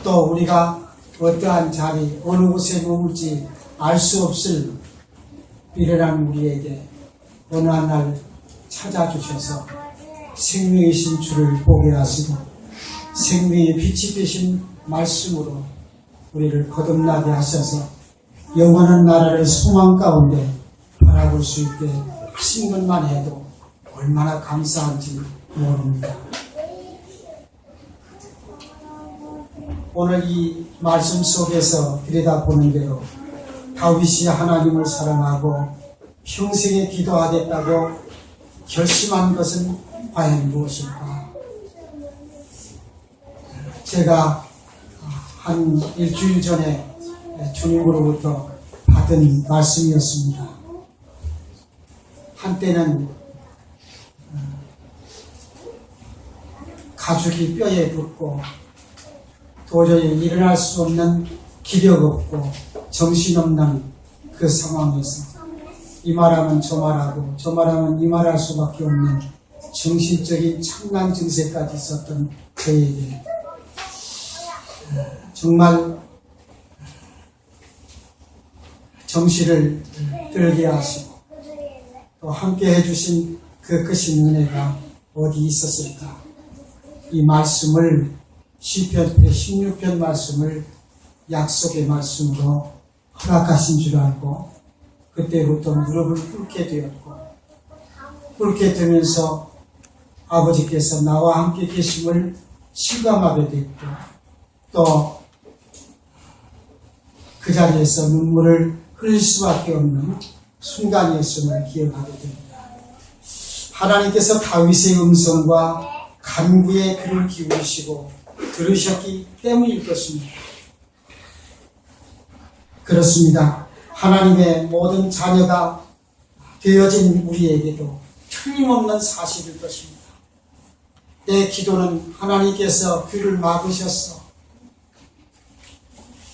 또 우리가 어떠한 자리, 어느 곳에 머물지 알 수 없을 미련한 우리에게 어느 한 날 찾아주셔서 생명이신 주를 보게 하시고 생명의 빛이 되신 말씀으로 우리를 거듭나게 하셔서 영원한 나라를 소망 가운데 바라볼 수 있게 하신 것만 해도 얼마나 감사한지 모릅니다. 오늘 이 말씀 속에서 들여다보는 대로 다윗이 하나님을 사랑하고 평생에 기도하겠다고 결심한 것은 과연 무엇일까? 제가 한 일주일 전에 주님으로부터 받은 말씀이었습니다. 한때는 가죽이 뼈에 붙고 도저히 일어날 수 없는 기력 없고 정신없는 그 상황에서 이 말하면 저 말하고 저 말하면 이 말할 수밖에 없는 정신적인 창난 증세까지 있었던 저에게 정말 정신을 들게 하시고 또 함께 해주신 그 크신 은혜가 어디 있었을까? 이 말씀을 시편 16편 말씀을 약속의 말씀으로 허락하신 줄 알고 그때부터 무릎을 꿇게 되었고 꿇게 되면서 아버지께서 나와 함께 계심을 실감하게 됐고 또 그 자리에서 눈물을 흘릴 수밖에 없는 순간이었음을 기억하게 됩니다. 하나님께서 다윗의 음성과 간구의 귀를 기울이시고 들으셨기 때문일 것입니다. 그렇습니다. 하나님의 모든 자녀가 되어진 우리에게도 틀림없는 사실일 것입니다. 내 기도는 하나님께서 귀를 막으셨어.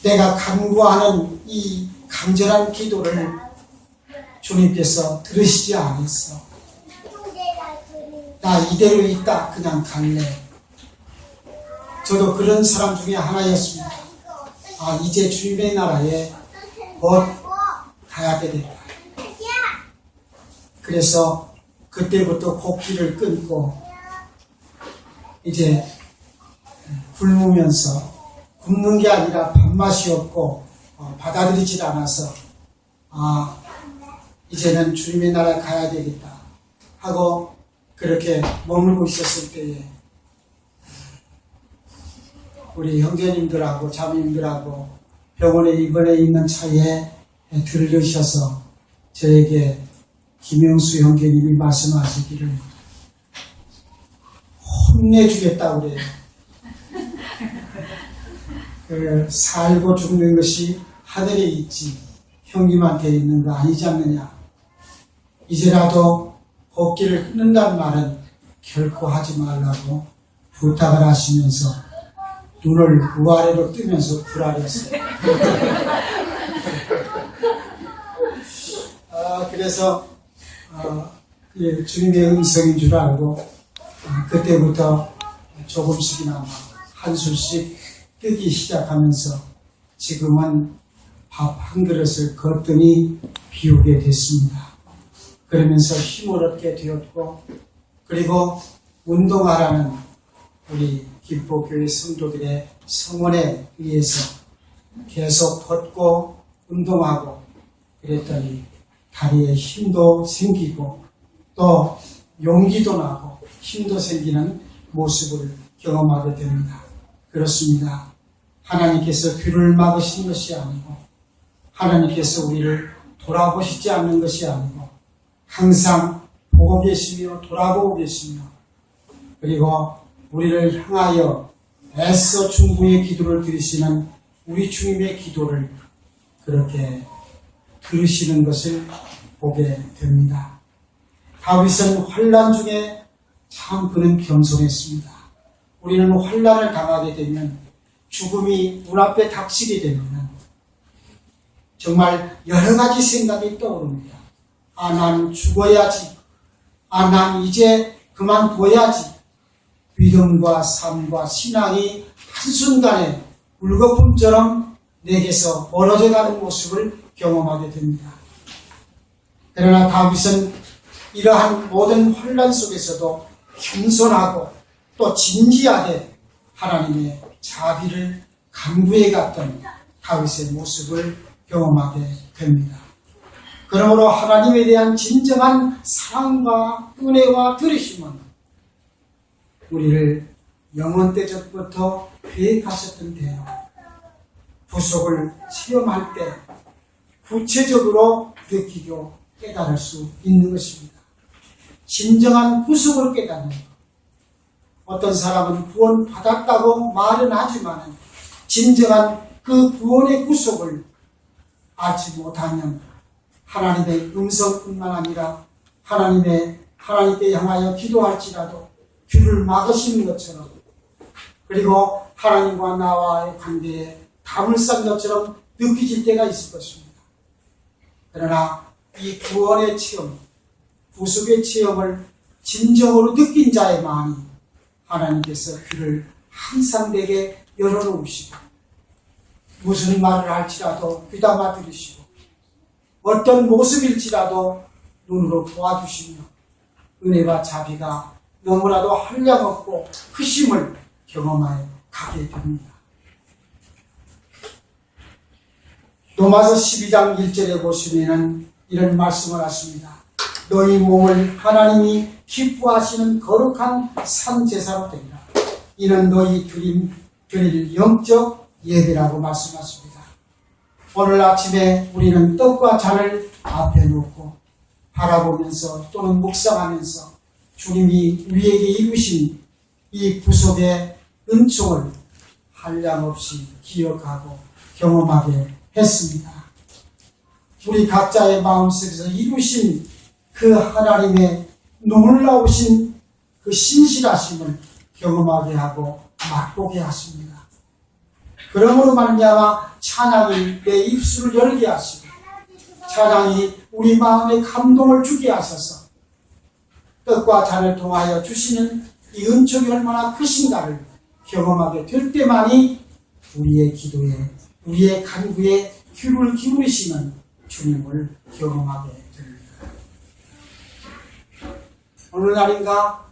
내가 간구하는 이 간절한 기도를 주님께서 들으시지 않았어. 나 이대로 있다 그냥 갈래. 저도 그런 사람 중에 하나였습니다. 아, 이제 주님의 나라에 곧 가야 되겠다. 그래서 그때부터 곡기를 끊고 이제 굶으면서 굶는 게 아니라 밥맛이 없고 받아들이질 않아서 아, 이제는 주님의 나라에 가야 되겠다 하고 그렇게 머물고 있었을 때에 우리 형제님들하고 자매님들하고 병원에 입원해 있는 차에 들으셔서 저에게 김영수 형제님이 말씀하시기를 혼내주겠다고 그래요. 살고 죽는 것이 하늘에 있지 형님한테 있는 거 아니지 않느냐. 이제라도 걷기를 끊는다는 말은 결코 하지 말라고 부탁을 하시면서 눈을 우아래로 뜨면서 불안했어요. 그래서 주님의 음성인 줄 알고 그때부터 조금씩이나마 한술씩 뜨기 시작하면서 지금은 밥 한 그릇을 거뜬히 비우게 됐습니다. 그러면서 힘을 얻게 되었고 그리고 운동하라는 우리 김포교회 성도들의 성원에 의해서 계속 걷고 운동하고 그랬더니 다리에 힘도 생기고 또 용기도 나고 힘도 생기는 모습을 경험하게 됩니다. 그렇습니다. 하나님께서 귀를 막으신 것이 아니고 하나님께서 우리를 돌아보시지 않는 것이 아니고 항상 보고 계시며 돌아보고 계시며 그리고 우리를 향하여 애써 중보의 기도를 드리시는 우리 주님의 기도를 그렇게 들으시는 것을 보게 됩니다. 다윗은 환난 중에 참 그는 겸손했습니다. 우리는 환난을 당하게 되면 죽음이 눈앞에 닥치게 되면 정말 여러 가지 생각이 떠오릅니다. 아, 난 죽어야지. 아, 난 이제 그만둬야지. 믿음과 삶과 신앙이 한순간에 물거품처럼 내게서 멀어져 가는 모습을 경험하게 됩니다. 그러나 다윗은 이러한 모든 혼란 속에서도 겸손하고 또 진지하게 하나님의 자비를 간구해 갔던 다윗의 모습을 경험하게 됩니다. 그러므로 하나님에 대한 진정한 사랑과 은혜와 들으심은 우리를 영원 때부터 계획하셨던 대로 부속을 체험할 때 구체적으로 느끼고 깨달을 수 있는 것입니다. 진정한 구속을 깨닫는 것. 어떤 사람은 구원 받았다고 말은 하지만 진정한 그 구원의 구속을 알지 못하면 하나님의 음성뿐만 아니라 하나님께 향하여 기도할지라도 귀를 막으시는 것처럼, 그리고 하나님과 나와의 관계에 담을 싼 것처럼 느껴질 때가 있을 것입니다. 그러나 이 구원의 체험, 구속의 체험을 진정으로 느낀 자의만이 하나님께서 귀를 항상 내게 열어놓으시고 무슨 말을 할지라도 귀담아 들으시고 어떤 모습일지라도 눈으로 보아주시며 은혜와 자비가 너무나도 한량없고 크심을 경험하여 가게 됩니다. 로마서 12장 1절에 보시면 이런 말씀을 하십니다. 너희 몸을 하나님이 기뻐하시는 거룩한 산제사로 드리라. 이는 너희 드릴 영적 예배라고 말씀하십니다. 오늘 아침에 우리는 떡과 잔을 앞에 놓고 바라보면서 또는 묵상하면서 주님이 우리에게 이루신 이 구속의 은총을 한량없이 기억하고 경험하게 했습니다. 우리 각자의 마음속에서 이루신 그 하나님의 놀라우신 그 신실하심을 경험하게 하고 맛보게 하십니다. 그러므로 말미암아 찬양이 내 입술을 열게 하시고 찬양이 우리 마음에 감동을 주게 하셔서 떡과 잔을 통하여 주시는 이 은총이 얼마나 크신가를 경험하게 될 때만이 우리의 기도에, 우리의 간구에 귀를 기울이시는 주님을 경험하게 됩니다. 어느 날인가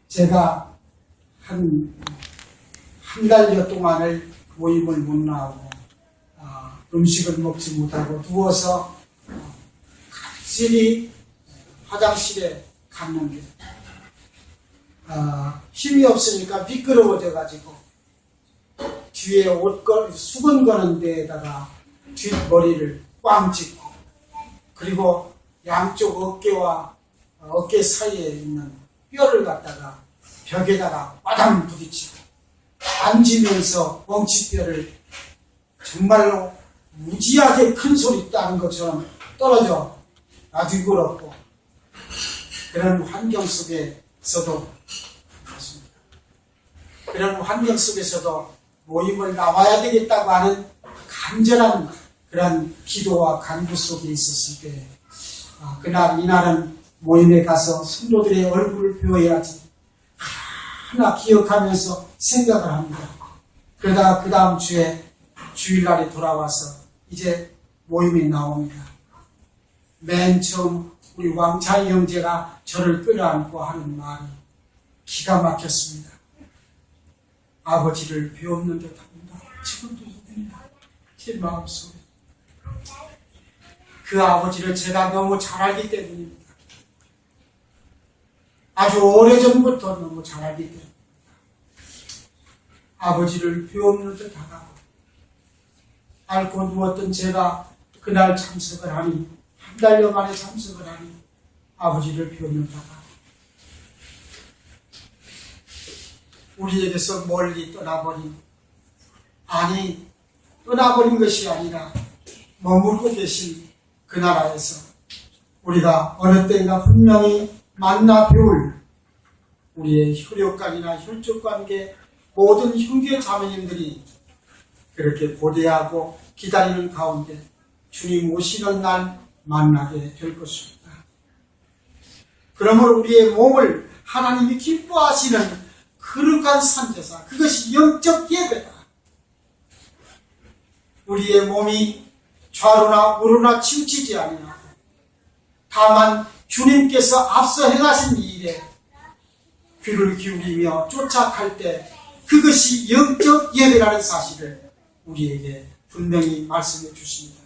제가 한 달여 동안을 모임을 못 나오고 음식을 먹지 못하고 누워서 갑자기 화장실에 갔는데 힘이 없으니까 미끄러워져가지고 뒤에 수건 거는 데에다가 뒷머리를 꽝 찍고 그리고 양쪽 어깨와 어깨 사이에 있는 뼈를 갖다가 벽에다가 빠당 부딪히고 앉으면서 엉치뼈를 정말로 무지하게 큰 소리 따는 것처럼 떨어져 뒤걸었고 그런 환경 속에서도 그렇습니다. 그런 환경 속에서도 모임을 나와야 되겠다고 하는 간절한 그런 기도와 간구 속에 있었을 때 이날은 모임에 가서 성도들의 얼굴을 배워야지 하나 기억하면서 생각을 합니다. 그러다가 그 다음 주에 주일날에 돌아와서 이제 모임에 나옵니다. 맨 처음 우리 왕차이 형제가 저를 끌어안고 하는 말이 기가 막혔습니다. 아버지를 배웠는 듯합니다. 지금도 됩니다. 제 마음속에 그 아버지를 제가 너무 잘 알기 때문입니다. 아주 오래전부터 너무 잘 알기 때문입니다. 아버지를 배웠는 듯하다고 알고 누웠던 제가 그날 참석을 하니 한 달여 만에 참석을 하니 아버지를 배웠는 듯하다고 우리에게서 멀리 떠나버린 떠나버린 것이 아니라 머물고 계신 그 나라에서 우리가 어느 때인가 분명히 만나 배울 우리의 혈육관이나 혈족관계 모든 형제 자매님들이 그렇게 고대하고 기다리는 가운데 주님 오시는 날 만나게 될 것입니다. 그러므로 우리의 몸을 하나님이 기뻐하시는 거룩한 산제사, 그것이 영적 예배다. 우리의 몸이 좌로나 우로나 치우치지 아니하고 다만 주님께서 앞서 행하신 이 일에 귀를 기울이며 쫓아갈 때 그것이 영적 예배라는 사실을 우리에게 분명히 말씀해 주십니다.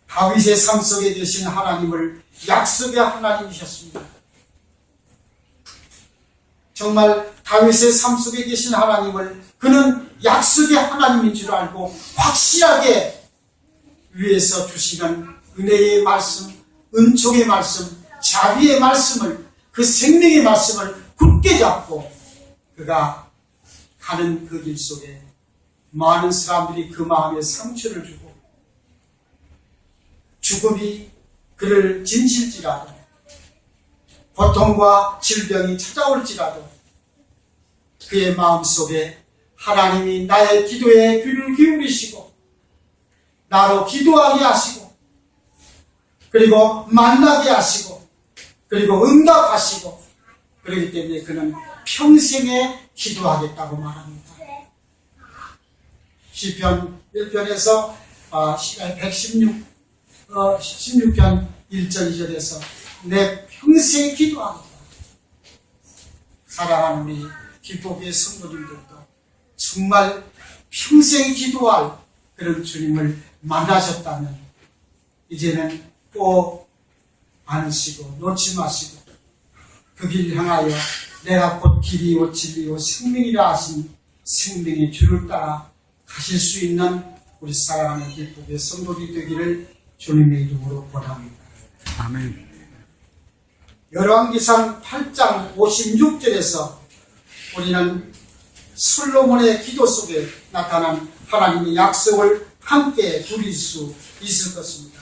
다윗의 삶 속에 계신 하나님을 약속의 하나님이셨습니다. 정말 다윗의 삶 속에 계신 하나님을 그는 약속의 하나님인 줄 알고 확실하게 위에서 주시는 은혜의 말씀, 은총의 말씀, 자비의 말씀을, 그 생명의 말씀을 굳게 잡고 그가 가는 그 길 속에 많은 사람들이 그 마음에 상처를 주고 죽음이 그를 진실지라도 고통과 질병이 찾아올지라도 그의 마음속에 하나님이 나의 기도에 귀를 기울이시고 나로 기도하게 하시고 그리고 만나게 하시고 그리고 응답하시고 그렇기 때문에 그는 평생에 기도하겠다고 말합니다. 시편 1편에서 16편 1절 2절에서 내 평생에 기도하겠다. 사랑하는 우리 기복의 성도님들도 정말 평생 기도할 그런 주님을 만나셨다면 이제는 꼭 안으시고 놓지 마시고 그 길 향하여 내가 곧 길이요 진리요 생명이라 하신 생명의 줄을 따라 가실 수 있는 우리 사랑하는 기복의 성도들이 되기를 주님의 이름으로 권합니다. 아멘. 열왕기상 8장 56절에서 우리는 솔로몬의 기도 속에 나타난 하나님의 약속을 함께 누릴 수 있을 것입니다.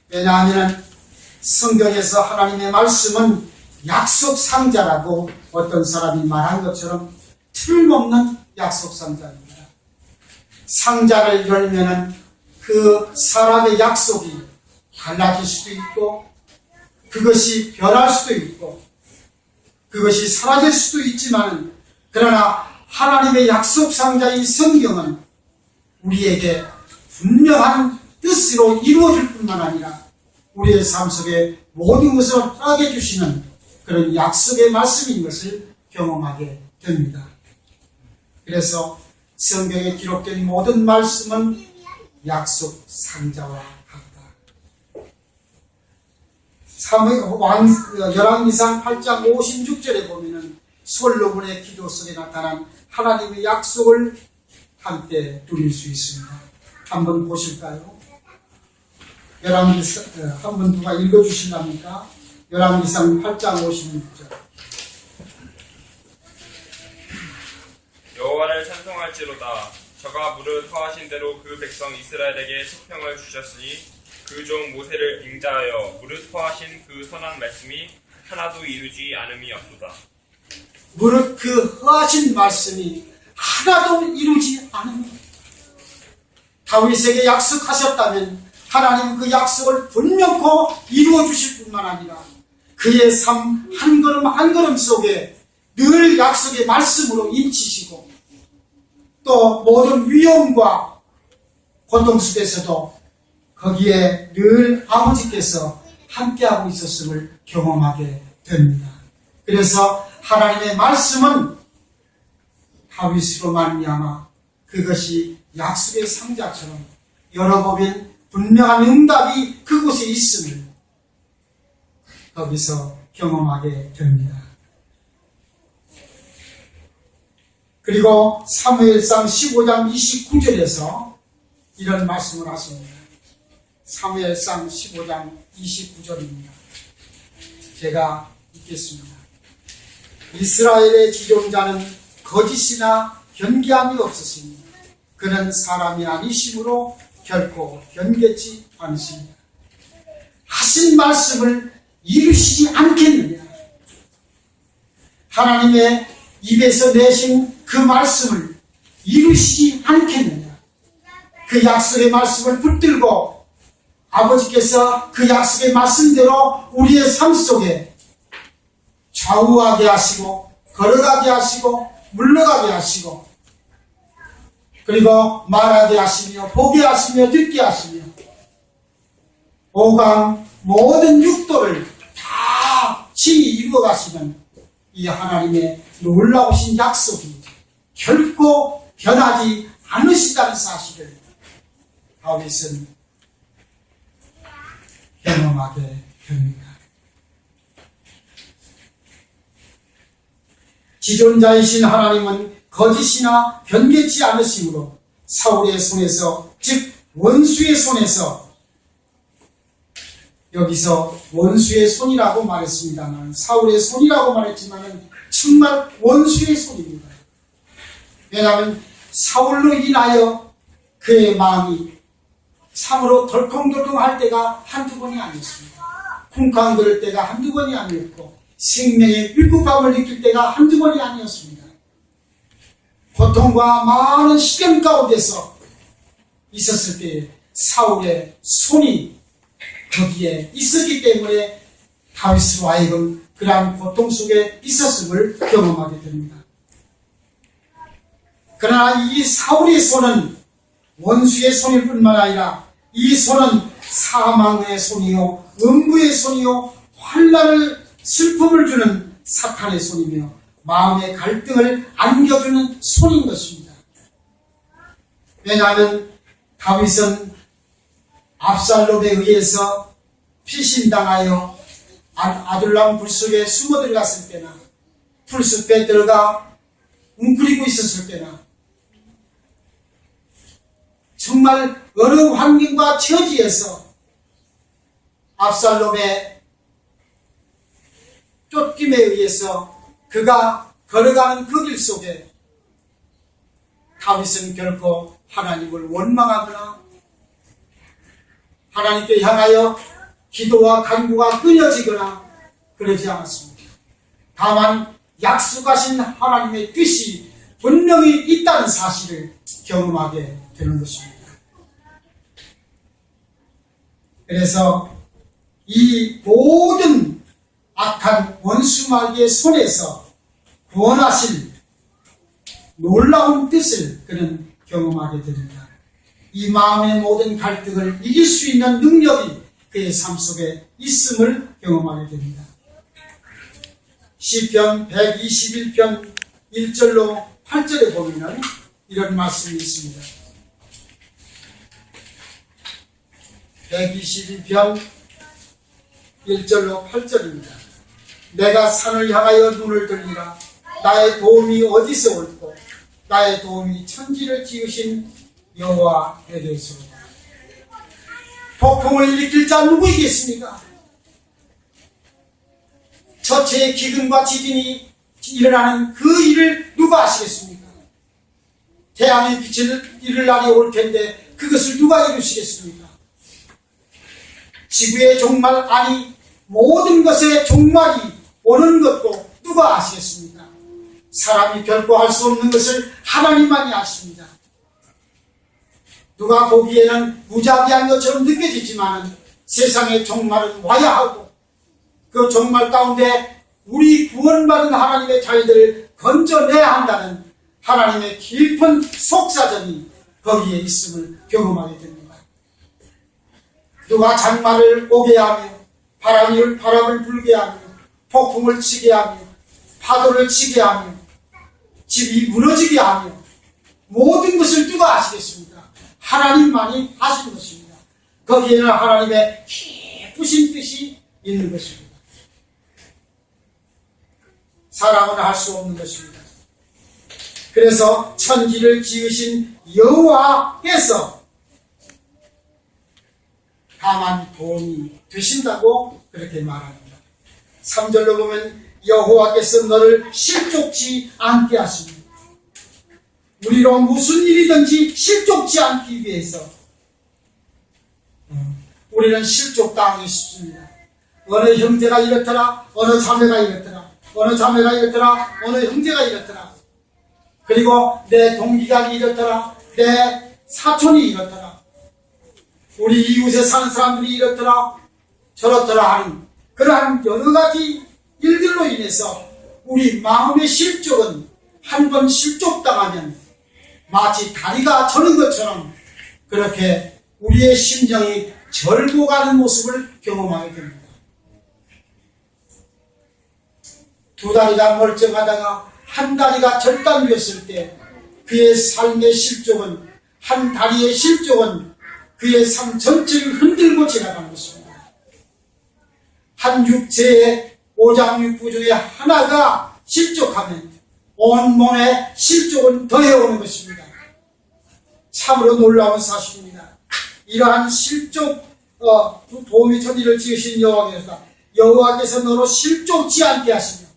왜냐하면 성경에서 하나님의 말씀은 약속 상자라고 어떤 사람이 말한 것처럼 틀림없는 약속 상자입니다. 상자를 열면은 그 사람의 약속이 달라질 수도 있고 그것이 변할 수도 있고 그것이 사라질 수도 있지만 그러나 하나님의 약속 상자인 성경은 우리에게 분명한 뜻으로 이루어질 뿐만 아니라 우리의 삶 속에 모든 것을 허락해 주시는 그런 약속의 말씀인 것을 경험하게 됩니다. 그래서 성경에 기록된 모든 말씀은 약속 상자와 같다. 열왕기상 8장 56절에 보면은 솔로몬의 기도 속에 나타난 하나님의 약속을 함께 누릴 수 있습니다. 한번 보실까요? 한번 누가 읽어주실랍니까? 열왕기상 8장 56절. 여호와를 찬송할지로다. 저가 무릇 허하신 대로 그 백성 이스라엘에게 소평을 주셨으니 그 종 모세를 잉자하여 무릇 허하신 그 선한 말씀이 하나도 이루지 않음이 없도다. 무릇 그 허하신 말씀이 하나도 이루지 않음이. 다윗에게 약속하셨다면 하나님 그 약속을 분명코 이루어 주실 뿐만 아니라 그의 삶 한 걸음 한 걸음 속에 늘 약속의 말씀으로 인치시고 또 모든 위험과 고통 속에서도 거기에 늘 아버지께서 함께하고 있었음을 경험하게 됩니다. 그래서 하나님의 말씀은 다윗으로 말미암아 그것이 약속의 상자처럼 여러 번의 분명한 응답이 그곳에 있음을 거기서 경험하게 됩니다. 그리고 사무엘상 15장 29절에서 이런 말씀을 하십니다. 사무엘상 15장 29절입니다. 제가 읽겠습니다. 이스라엘의 지존자는 거짓이나 변개함이 없으시니 그는 사람이 아니심으로 결코 변개치 않으십니다. 하신 말씀을 이루시지 않겠느냐? 하나님의 입에서 내신 그 말씀을 이루시지 않겠느냐? 그 약속의 말씀을 붙들고 아버지께서 그 약속의 말씀대로 우리의 삶 속에 좌우하게 하시고 걸어가게 하시고 물러가게 하시고 그리고 말하게 하시며 보게 하시며 듣게 하시며 오감 모든 육도를 다 친히 이루어 가시는 이 하나님의 놀라우신 약속이 결코 변하지 않으시다는 사실을 다윗은 경험하게 됩니다. 지존자이신 하나님은 거짓이나 변개치 않으심으로 사울의 손에서, 즉 원수의 손에서, 여기서 원수의 손이라고 말했습니다만, 사울의 손이라고 말했지만 정말 원수의 손입니다. 왜냐하면 사울로 인하여 그의 마음이 참으로 덜컹덜컹할 때가 한두 번이 아니었습니다. 쿵쾅거릴 때가 한두 번이 아니었고 생명의 위급함을 느낄 때가 한두 번이 아니었습니다. 고통과 많은 시련 가운데서 있었을 때 사울의 손이 거기에 있었기 때문에 다윗으로 하여금 그러한 고통 속에 있었음을 경험하게 됩니다. 그러나 이 사울의 손은 원수의 손일 뿐만 아니라 이 손은 사망의 손이요 음부의 손이요 환난을 슬픔을 주는 사탄의 손이며 마음의 갈등을 안겨주는 손인 것입니다. 왜냐하면 다윗은 압살롬에 의해서 피신당하여 아둘람 불속에 숨어 들어갔을 때나 풀숲에 들어가 웅크리고 있었을 때나 정말 어느 환경과 처지에서 압살롬의 쫓김에 의해서 그가 걸어가는 그 길 속에 다윗은 결코 하나님을 원망하거나 하나님께 향하여 기도와 간구가 끊어지거나 그러지 않았습니다. 다만 약속하신 하나님의 뜻이 분명히 있다는 사실을 경험하게 되는 것입니다. 그래서 이 모든 악한 원수마귀의 손에서 구원하실 놀라운 뜻을 그는 경험하게 됩니다. 이 마음의 모든 갈등을 이길 수 있는 능력이 그의 삶 속에 있음을 경험하게 됩니다. 시편 121편 1절로 8절에 보면 이런 말씀이 있습니다. 121편 1절로 8절입니다. 내가 산을 향하여 눈을 들리라. 나의 도움이 어디서 올고 나의 도움이 천지를 지으신 여호와에게서로다. 폭풍을 일으킬 자 누구이겠습니까? 저체의 기근과 지진이 일어나는 그 일을 누가 아시겠습니까? 태양의 빛을 이룰 날이 올 텐데 그것을 누가 이루시겠습니까? 지구의 종말, 아니 모든 것의 종말이 오는 것도 누가 아시겠습니까? 사람이 결코 할 수 없는 것을 하나님만이 아십니다. 누가 보기에는 무자비한 것처럼 느껴지지만 세상의 종말은 와야 하고 그 종말 가운데 우리 구원받은 하나님의 자녀들을 건져내야 한다는 하나님의 깊은 속사정이 거기에 있음을 경험하게 됩니다. 누가 장마를 오게 하며 바람을 불게 하며 폭풍을 치게 하며 파도를 치게 하며 집이 무너지게 하며 모든 것을 누가 아시겠습니까? 하나님만이 아시는 것입니다. 거기에는 하나님의 깊으신 뜻이 있는 것입니다. 사람은 할 수 없는 것입니다. 그래서 천지를 지으신 여호와께서 다만 도움이 되신다고 그렇게 말합니다. 3절로 보면 여호와께서 너를 실족치 않게 하십니다. 우리로 무슨 일이든지 실족치 않기 위해서 우리는 실족당하기 쉽습니다. 어느 형제가 이렇더라, 어느 자매가 이렇더라, 어느 자매가 이렇더라, 어느 형제가 이렇더라, 그리고 내 동기가 이렇더라, 내 사촌이 이렇더라, 우리 이웃에 사는 사람들이 이렇더라 저렇더라 하는 그러한 여러 가지 일들로 인해서 우리 마음의 실족은 한 번 실족당하면 마치 다리가 저는 것처럼 그렇게 우리의 심정이 절고 가는 모습을 경험하게 됩니다. 두 다리가 멀쩡하다가 한 다리가 절단되었을 때 그의 삶의 실족은, 한 다리의 실족은 그의 삶 전체를 흔들고 지나가는 것입니다. 한 육체의 오장육부 중에 하나가 실족하면 온 몸의 실족은 더해오는 것입니다. 참으로 놀라운 사실입니다. 이러한 실족, 도움이 천지를 지으신 여호와께서 너로 실족지 않게 하시며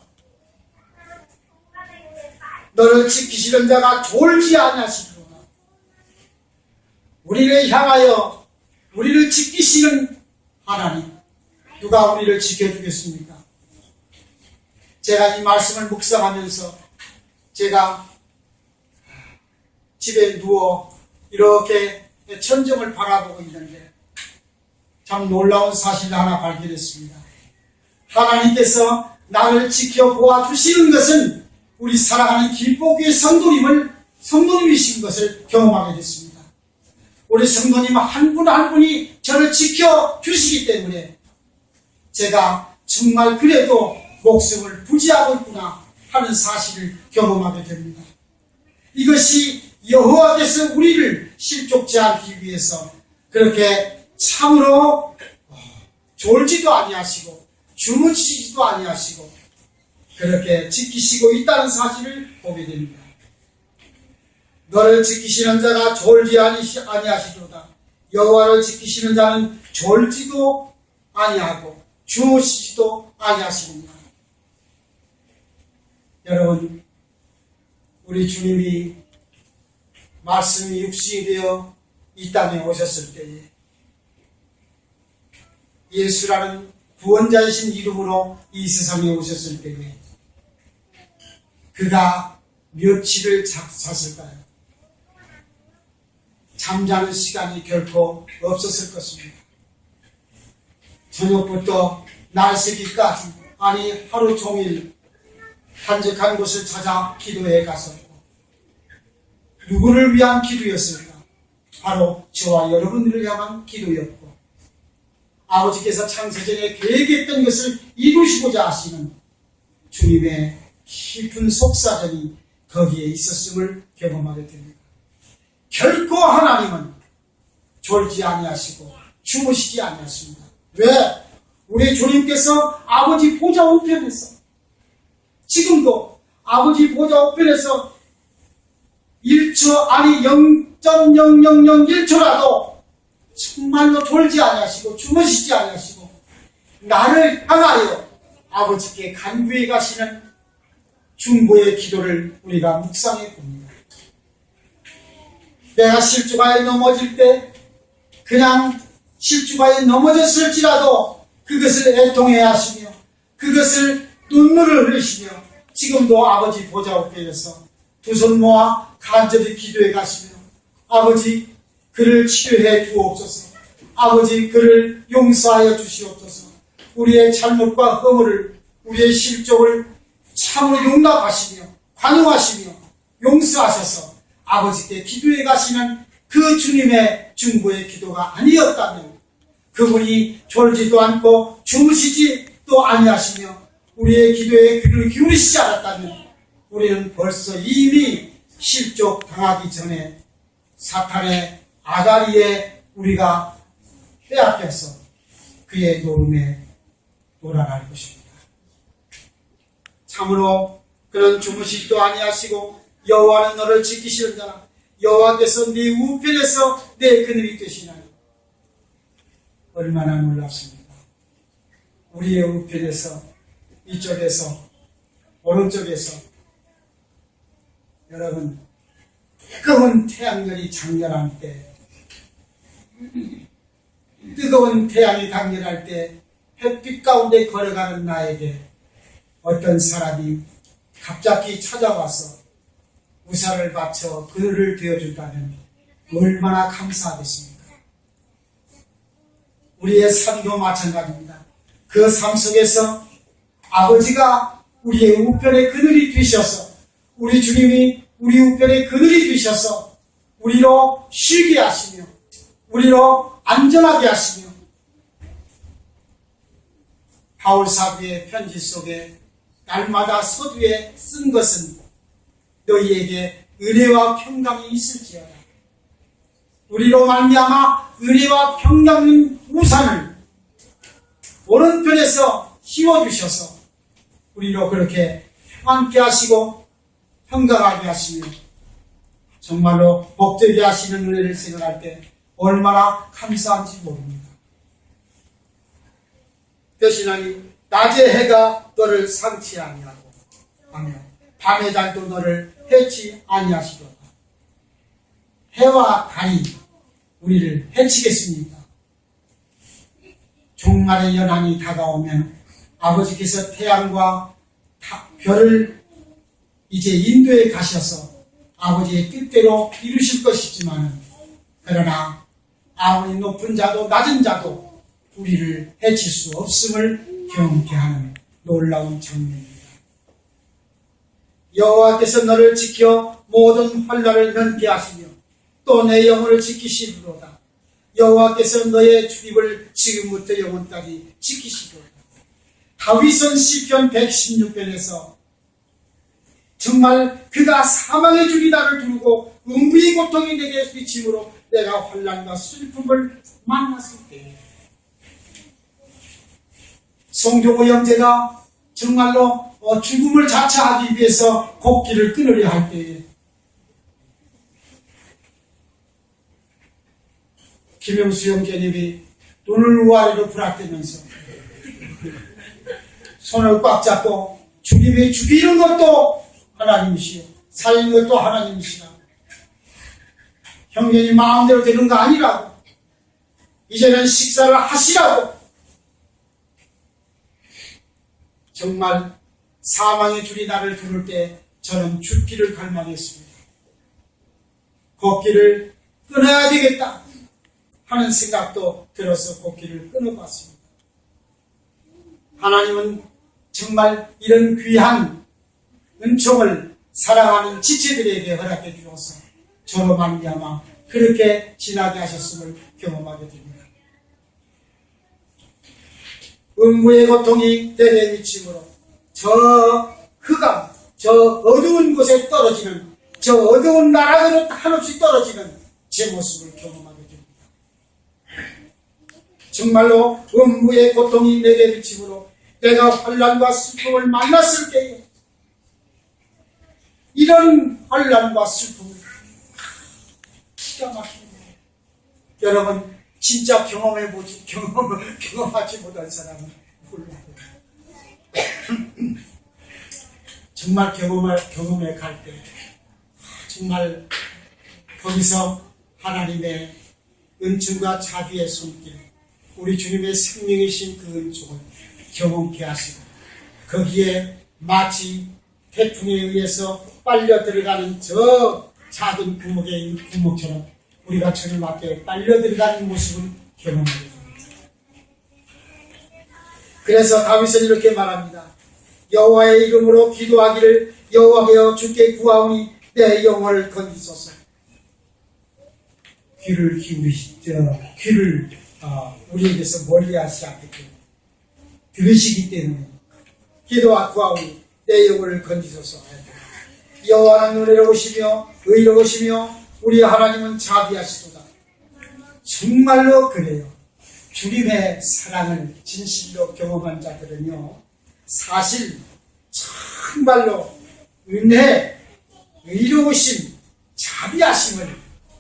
너를 지키시는 자가 졸지 아니하시리로다. 우리를 향하여 우리를 지키시는 하나님, 누가 우리를 지켜주겠습니까? 제가 이 말씀을 묵상하면서 제가 집에 누워 이렇게 천정을 바라보고 있는데 참 놀라운 사실을 하나 발견했습니다. 하나님께서 나를 지켜보아 주시는 것은 우리 사랑하는 길보기의 성도님이신 것을 경험하게 됐습니다. 우리 성도님 한 분 한 분이 저를 지켜주시기 때문에 제가 정말 그래도 목숨을 부지하고 있구나 하는 사실을 경험하게 됩니다. 이것이 여호와께서 우리를 실족지 않기 위해서 그렇게 참으로 졸지도 아니하시고 주무시지도 아니하시고 그렇게 지키시고 있다는 사실을 보게 됩니다. 너를 지키시는 자가 졸지 아니하시도다. 여호와를 지키시는 자는 졸지도 아니하고 주무시지도 아니하시느니라. 여러분, 우리 주님이 말씀이 육신이 되어 이 땅에 오셨을 때에 예수라는 구원자이신 이름으로 이 세상에 오셨을 때에 그가 며칠을 잤을까요? 잠자는 시간이 결코 없었을 것입니다. 저녁부터 날 새기까지, 아니 하루 종일 한적한 곳을 찾아 기도해 갔었고, 누구를 위한 기도였을까? 바로 저와 여러분들을 향한 기도였고, 아버지께서 창세전에 계획했던 것을 이루시고자 하시는 주님의 깊은 속사정이 거기에 있었음을 경험하게 됩니다. 결코 하나님은 졸지 아니하시고 주무시지 아니하십니다. 왜? 우리 주님께서 아버지 보좌 우편에서, 지금도 아버지 보좌 우편에서 1초, 아니 0.0001초라도 정말로 졸지 아니하시고 주무시지 아니하시고 나를 향하여 아버지께 간구해 가시는 중보의 기도를 우리가 묵상해 봅니다. 내가 실주가에 넘어질 때 그냥 실주가에 넘어졌을지라도 그것을 애통해 하시며 그것을 눈물을 흘리시며 지금도 아버지 보좌 우편에서 두 손 모아 간절히 기도해 가시며 아버지 그를 치료해 주옵소서. 아버지 그를 용서하여 주시옵소서. 우리의 잘못과 허물을, 우리의 실족을 참으로 용납하시며 관용하시며 용서하셔서 아버지께 기도해 가시는 그 주님의 중보의 기도가 아니었다면, 그분이 졸지도 않고 주무시지도 아니하시며 우리의 기도에 귀를 기울이시지 않았다면 우리는 벌써 이미 실족 당하기 전에 사탄의 아가리에 우리가 빼앗겨서 그의 노름에 놀아날 것입니다. 참으로 그는 주무시지도 아니하시고 여호와는 너를 지키시는 자라. 여호와께서 네 우편에서 내 그늘이 되시나니. 얼마나 놀랍습니까? 우리의 우편에서, 이쪽에서, 오른쪽에서 여러분, 뜨거운 태양열이 장렬할 때, 뜨거운 태양이 강렬할 때 햇빛 가운데 걸어가는 나에게 어떤 사람이 갑자기 찾아와서 우산을 받쳐 그늘을 되어준다면 얼마나 감사하겠습니까? 우리의 삶도 마찬가지입니다. 그 삶 속에서 아버지가 우리의 우편의 그늘이 되셔서 우리 주님이 우리 우편의 그늘이 되셔서 우리로 쉬게 하시며 우리로 안전하게 하시며 바울 사도의 편지 속에 날마다 서두에 쓴 것은 너희에게 은혜와 평강이 있을지어다. 우리로 말미암아 은혜와 평강의 우산을 오른편에서 씌워주셔서 우리로 그렇게 평안케 하시고 평강하게 하시며 정말로 복되게 하시는 은혜를 생각할 때 얼마나 감사한지 모릅니다. 대신하니 낮의 해가 너를 상치 아니하고 밤의 달도 너를 해치 아니하시도다. 해와 달이 우리를 해치겠습니까? 종말의 연한이 다가오면 아버지께서 태양과 별을 이제 인도에 가셔서 아버지의 뜻대로 이루실 것이지만 그러나 아무리 높은 자도 낮은 자도 우리를 해칠 수 없음을 경험케 하는 놀라운 장면입니다. 여호와께서 너를 지켜 모든 환난을 면케 하시며 또 내 영혼을 지키시리로다. 여호와께서 너의 출입을 지금부터 영원까지 지키시리로다. 다윗은 시편 116편에서 정말 그가 사망의 줄이 나를 두르고 음부의 고통이 내게 비침으로 내가 환난과 슬픔을 만났을 때 송종호 형제가 정말로 죽음을 자처하기 위해서 곡기를 끊으려 할 때에 김영수 형제님이 눈을 우아래로 부락대면서 손을 꽉 잡고 주님이 죽이는 것도 하나님이시오 살리는 것도 하나님이시라. 형제님 마음대로 되는 거 아니라고. 이제는 식사를 하시라고. 정말 사망의 줄이 나를 두를 때 저는 죽기를 갈망했습니다. 곡기를 끊어야 되겠다 하는 생각도 들어서 곡기를 끊어봤습니다. 하나님은 정말 이런 귀한 은총을 사랑하는 지체들에게 허락해 주어서 저로 말미암아 그렇게 지나게 하셨음을 경험하게 됩니다. 음부의 고통이 내게 미침으로 저 흑암, 저 어두운 곳에 떨어지는 저 어두운 나락으로 한없이 떨어지는 제 모습을 경험하게 됩니다. 정말로 음부의 고통이 내게 미침으로 내가 환난과 슬픔을 만났을 때에 이런 환난과 슬픔을 기가 막힙니다. 여러분 진짜 경험하지 못한 사람은 몰라요. 정말 경험에 갈 때 정말 거기서 하나님의 은총과 자비의 손길 우리 주님의 생명이신 그 은총을 경험케 하시고 거기에 마치 태풍에 의해서 빨려 들어가는 저 작은 구멍처럼 우리가 주님 앞에 빨려 들어가는 모습을 경험하게 됩니다. 그래서 다윗은 이렇게 말합니다. 여호와의 이름으로 기도하기를 여호와여 주께 구하오니 내 영혼을 건지소서. 귀를 우리에게서 멀리하지 않게 들으시기 때문에 구하오니 내 영혼을 건지소서. 여호와는 의로우시며 우리 하나님은 자비하시도다. 정말로 그래요. 주님의 사랑을 진실로 경험한 자들은요 사실 정말로 은혜, 의로우심, 자비하심을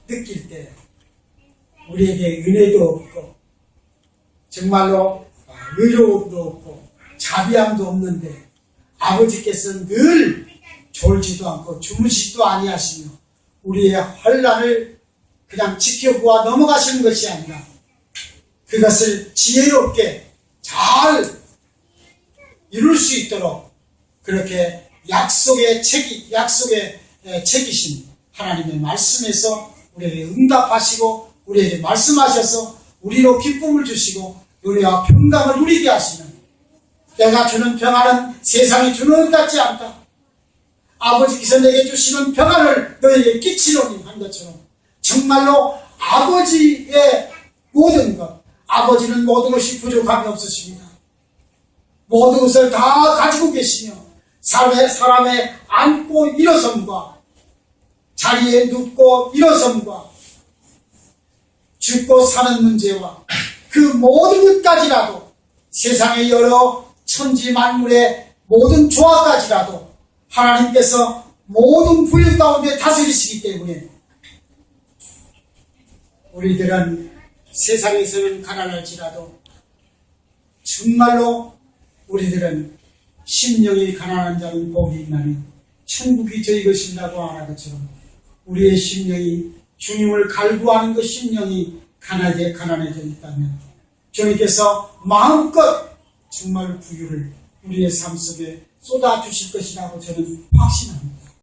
느낄 때 우리에게 은혜도 없고 정말로 의로움도 없고 자비함도 없는데 아버지께서 늘 졸지도 않고 주무시지도 아니하시며 우리의 환난을 그냥 지켜보아 넘어가시는 것이 아니라 그것을 지혜롭게 잘 이룰 수 있도록 그렇게 약속의 책이신 하나님의 말씀에서 우리에게 응답하시고 우리에게 말씀하셔서 우리로 기쁨을 주시고 은혜와 평강을 누리게 하시는 내가 주는 평안은 세상이 주는 것 같지 않다. 아버지께서 내게 주시는 평안을 너에게 끼치노니 한 것처럼 정말로 아버지의 모든 것, 아버지는 모든 것이 부족함이 없으십니다. 모든 것을 다 가지고 계시며 사람의 앉고 일어섬과 자리에 눕고 일어섬과 죽고 사는 문제와 그 모든 것까지라도 세상의 여러 천지 만물의 모든 조화까지라도 하나님께서 모든 부유 가운데 다스리시기 때문에 우리들은 세상에서는 가난할지라도 정말로 우리들은 심령이 가난한 자는 복이 있나니 천국이 저희 것이라고 하는 것처럼 우리의 심령이 주님을 갈구하는 그 심령이 가난해져 있다면 주님께서 마음껏 정말 부유를 우리의 삶 속에 쏟아주실 것이라고 저는 확신합니다.